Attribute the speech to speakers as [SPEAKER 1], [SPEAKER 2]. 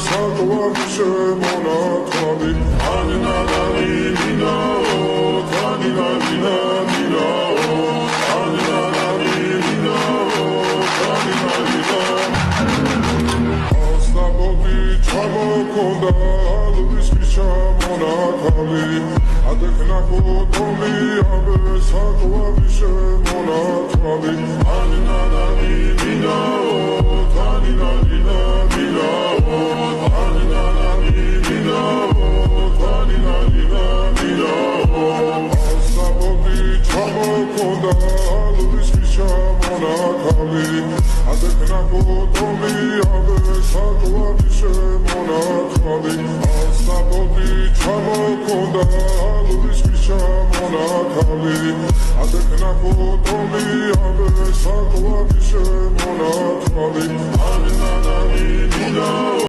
[SPEAKER 1] საკვლავიშე მონათვალი ანინანანი მინაო თანინანინა მინაო ანინანანი მინაო თანინანინა ასნაბოდი ჩამოქონდა ალვის ფიშა მონათვალი ადექნა კუთომი აბე საკვლავიშე მონათვალი ანინანანი მინაო თანინანინა მინაო ანინანანი მინაო თანინანინა მინაო ასნაბოდი ჩამოქონდა ალვის ფიშა მონათვალი ადექნა კუთომი აბე საკვლავიშე მონათვალი ასნაბოდი ჩამოქონდა ალვის ფიშა მონათვალი ადექნა კუთომი აბე საკვლავიშე მონათვალი ანინანანი მინაო